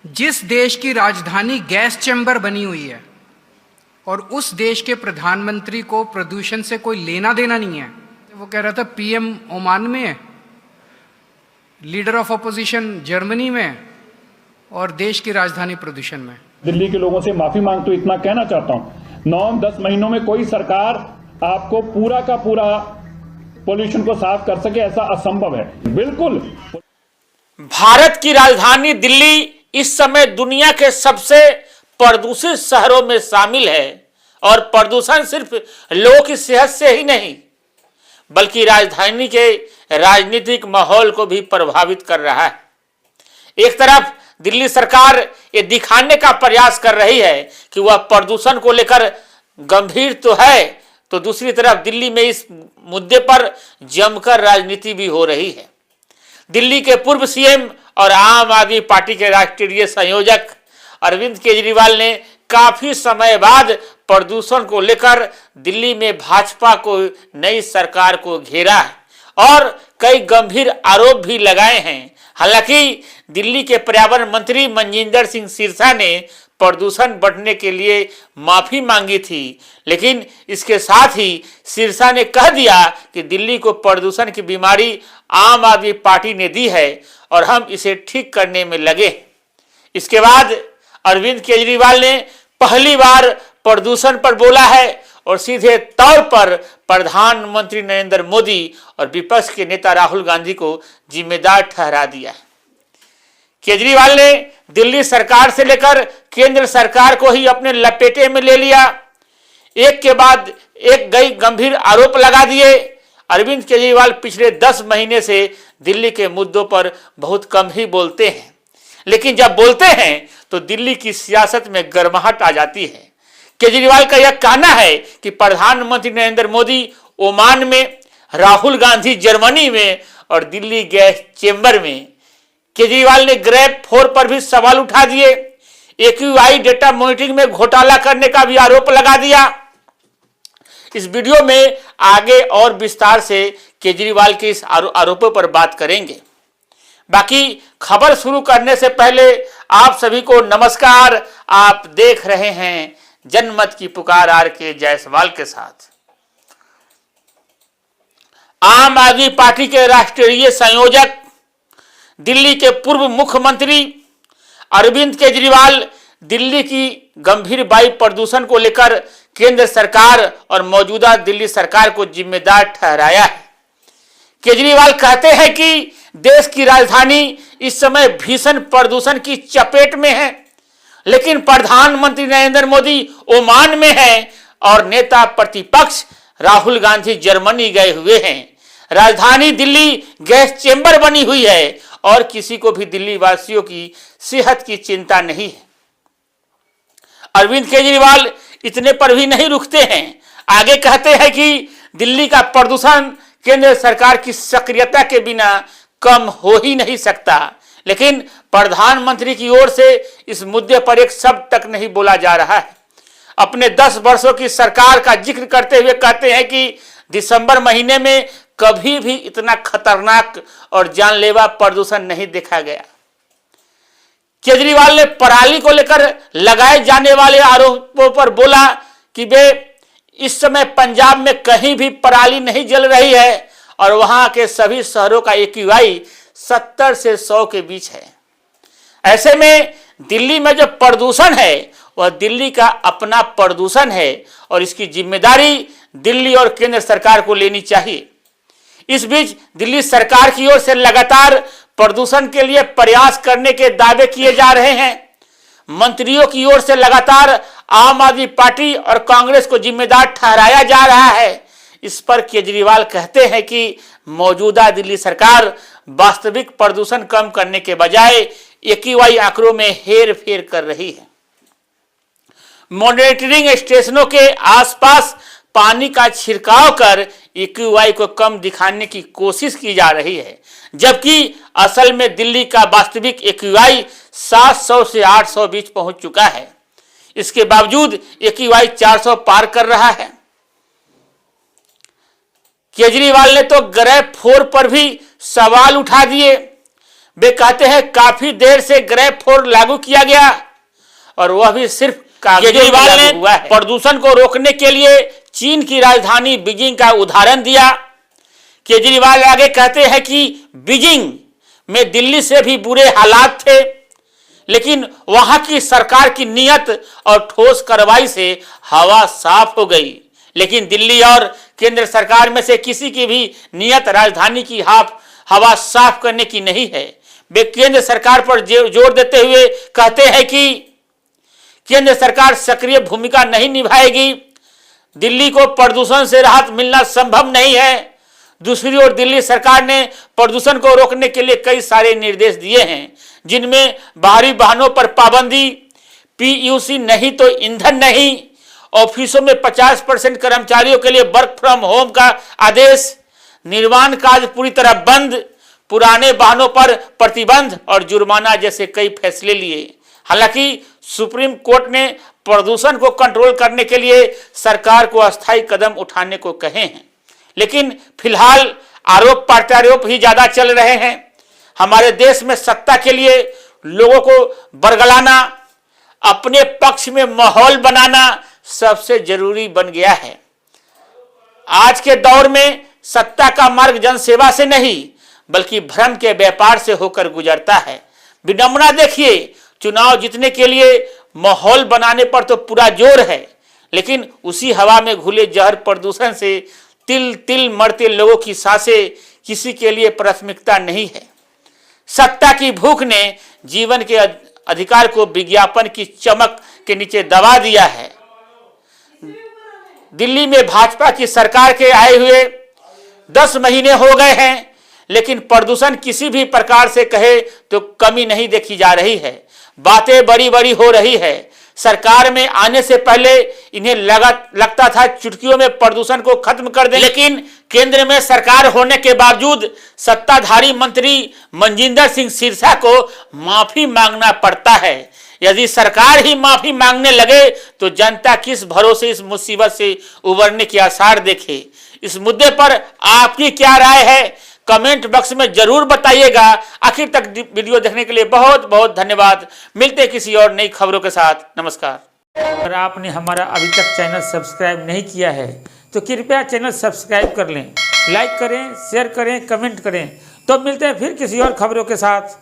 जिस देश की राजधानी गैस चैम्बर बनी हुई है और उस देश के प्रधानमंत्री को प्रदूषण से कोई लेना देना नहीं है, वो कह रहा था पीएम ओमान में, लीडर ऑफ अपोजिशन जर्मनी में और देश की राजधानी प्रदूषण में। दिल्ली के लोगों से माफी मांगते हुए इतना कहना चाहता हूं, 9-10 महीनों में कोई सरकार आपको पूरा का पूरा पोल्यूशन को साफ कर सके, ऐसा असंभव है। बिल्कुल भारत की राजधानी दिल्ली इस समय दुनिया के सबसे प्रदूषित शहरों में शामिल है और प्रदूषण सिर्फ लोगों की सेहत से ही नहीं बल्कि राजधानी के राजनीतिक माहौल को भी प्रभावित कर रहा है। एक तरफ दिल्ली सरकार ये दिखाने का प्रयास कर रही है कि वह प्रदूषण को लेकर गंभीर तो है, तो दूसरी तरफ दिल्ली में इस मुद्दे पर जमकर राजनीति भी हो रही है। दिल्ली के पूर्व सीएम और आम आदमी पार्टी के राष्ट्रीय संयोजक अरविंद केजरीवाल ने काफी समय बाद प्रदूषण को लेकर दिल्ली में भाजपा को नई सरकार को घेरा है और कई गंभीर आरोप भी लगाए हैं। हालांकि दिल्ली के पर्यावरण मंत्री मनजिंदर सिंह सिरसा ने प्रदूषण बढ़ने के लिए माफी मांगी थी, लेकिन इसके साथ ही सिरसा ने कह दिया कि दिल्ली को प्रदूषण की बीमारी आम आदमी पार्टी ने दी है और हम इसे ठीक करने में लगे। इसके बाद अरविंद केजरीवाल ने पहली बार प्रदूषण पर बोला है और सीधे तौर पर प्रधानमंत्री नरेंद्र मोदी और विपक्ष के नेता राहुल गांधी को जिम्मेदार ठहरा दिया है। केजरीवाल ने दिल्ली सरकार से लेकर केंद्र सरकार को ही अपने लपेटे में ले लिया, एक के बाद एक कई गंभीर आरोप लगा दिए। अरविंद केजरीवाल पिछले 10 महीने से दिल्ली के मुद्दों पर बहुत कम ही बोलते हैं, लेकिन जब बोलते हैं तो दिल्ली की सियासत में गर्माहट आ जाती है। केजरीवाल का यह कहना है कि प्रधानमंत्री नरेंद्र मोदी ओमान में, राहुल गांधी जर्मनी में और दिल्ली गैस चेंबर में। केजरीवाल ने ग्रैब 4 पर भी सवाल उठा दिए, एक्यूआई डेटा मॉनिटरिंग में घोटाला करने का भी आरोप लगा दिया। इस वीडियो में आगे और विस्तार से केजरीवाल के इस आरोपों पर बात करेंगे। बाकी खबर शुरू करने से पहले आप सभी को नमस्कार। आप देख रहे हैं जनमत की पुकार आर.के. जायसवाल के साथ। आम आदमी पार्टी के राष्ट्रीय संयोजक दिल्ली के पूर्व मुख्यमंत्री अरविंद केजरीवाल दिल्ली की गंभीर वायु प्रदूषण को लेकर केंद्र सरकार और मौजूदा दिल्ली सरकार को जिम्मेदार ठहराया है। केजरीवाल कहते हैं कि देश की राजधानी इस समय भीषण प्रदूषण की चपेट में है, लेकिन प्रधानमंत्री नरेंद्र मोदी ओमान में हैं और नेता प्रतिपक्ष राहुल गांधी जर्मनी गए हुए हैं। राजधानी दिल्ली गैस चेंबर बनी हुई है और किसी को भी दिल्ली वासियों की सेहत की चिंता नहीं है। अरविंद केजरीवाल इतने पर भी नहीं रुकते हैं, आगे कहते हैं कि दिल्ली का प्रदूषण केंद्र सरकार की सक्रियता के बिना कम हो ही नहीं सकता, लेकिन प्रधानमंत्री की ओर से इस मुद्दे पर एक शब्द तक नहीं बोला जा रहा है। अपने 10 वर्षों की सरकार का जिक्र करते हुए कहते हैं कि दिसंबर महीने में कभी भी इतना खतरनाक और जानलेवा प्रदूषण नहीं देखा गया। केजरीवाल ने पराली को लेकर लगाए जाने वाले आरोपों पर बोला कि वे इस समय पंजाब में कहीं भी पराली नहीं जल रही है और वहां के सभी शहरों का एक्यूआई 70 से 100 के बीच है। ऐसे में दिल्ली में जो प्रदूषण है वह दिल्ली का अपना प्रदूषण है और इसकी जिम्मेदारी दिल्ली और केंद्र सरकार को लेनी चाहिए। इस बीच दिल्ली सरकार की ओर से लगातार प्रदूषण के लिए प्रयास करने के दावे किए जा रहे हैं। मंत्रियों की ओर से लगातार आम आदमी पार्टी और कांग्रेस को जिम्मेदार ठहराया जा रहा है। इस पर केजरीवाल कहते हैं कि मौजूदा दिल्ली सरकार वास्तविक प्रदूषण कम करने के बजाय एक्यूआई आंकड़ों में हेर फेर कर रही है। मॉनिटरिंग स्टेशनों के आसपास पानी का छिड़काव कर एक्यूआई को कम दिखाने की कोशिश की जा रही है, जबकि असल में दिल्ली का वास्तविक एक्यूआई 700 से 800 बीच पहुंच चुका है। इसके बावजूद एक्यूआई 400 पार कर रहा है। केजरीवाल ने तो ग्रैब 4 पर भी सवाल उठा दिए। वे कहते हैं काफी देर से ग्रेप फोर लागू किया गया और वह भी सिर्फ केजरीवाल ने प्रदूषण को रोकने के लिए चीन की राजधानी बीजिंग का उदाहरण दिया। केजरीवाल आगे कहते हैं कि बीजिंग में दिल्ली से भी बुरे हालात थे, लेकिन वहां की सरकार की नीयत और ठोस कार्रवाई से हवा साफ हो गई। लेकिन दिल्ली और केंद्र सरकार में से किसी की भी नीयत राजधानी की हवा साफ करने की नहीं है। वे केंद्र सरकार पर जोर देते हुए कहते हैं कि केंद्र सरकार सक्रिय भूमिका नहीं निभाएगी, दिल्ली को प्रदूषण से राहत मिलना संभव नहीं है। दूसरी ओर दिल्ली सरकार ने प्रदूषण को रोकने के लिए कई सारे निर्देश दिए हैं, जिनमें बाहरी वाहनों पर पाबंदी, पीयूसी नहीं तो ईंधन नहीं, ऑफिसों में 50% कर्मचारियों के लिए वर्क फ्रॉम होम का आदेश, निर्माण कार्य पूरी तरह बंद, पुराने वाहनों पर प्रतिबंध और जुर्माना जैसे कई फैसले लिए। हालांकि सुप्रीम कोर्ट ने प्रदूषण को कंट्रोल करने के लिए सरकार को अस्थायी कदम उठाने को कहे हैं, लेकिन फिलहाल आरोप प्रत्यारोप ही ज्यादा चल रहे हैं। हमारे देश में सत्ता के लिए लोगों को बरगलाना, अपने पक्ष में माहौल बनाना सबसे जरूरी बन गया है। आज के दौर में सत्ता का मार्ग जनसेवा से नहीं बल्कि भ्रम के व्यापार से होकर गुजरता है। विडंबना देखिए, चुनाव जीतने के लिए माहौल बनाने पर तो पूरा जोर है, लेकिन उसी हवा में घुले जहर प्रदूषण से तिल तिल मरते लोगों की सांसें किसी के लिए प्राथमिकता नहीं है। सत्ता की भूख ने जीवन के अधिकार को विज्ञापन की चमक के नीचे दबा दिया है। दिल्ली में भाजपा की सरकार के आए हुए 10 महीने हो गए हैं, लेकिन प्रदूषण किसी भी प्रकार से कहे तो कमी नहीं देखी जा रही है। बातें बड़ी बड़ी हो रही है। सरकार में आने से पहले इन्हें लगता था चुटकियों में प्रदूषण को खत्म कर दें, लेकिन केंद्र में सरकार होने के बावजूद सत्ताधारी मंत्री मनजिंदर सिंह सिरसा को माफी मांगना पड़ता है। यदि सरकार ही माफी मांगने लगे तो जनता किस भरोसे इस मुसीबत से उबरने के आसार देखे। इस मुद्दे पर आपकी क्या राय है, कमेंट बॉक्स में जरूर बताइएगा। आखिर तक वीडियो देखने के लिए बहुत बहुत धन्यवाद। मिलते हैं किसी और नई खबरों के साथ। नमस्कार। अगर आपने हमारा अभी तक चैनल सब्सक्राइब नहीं किया है तो कृपया चैनल सब्सक्राइब कर लें, लाइक करें, शेयर करें, कमेंट करें। तो मिलते हैं फिर किसी और खबरों के साथ।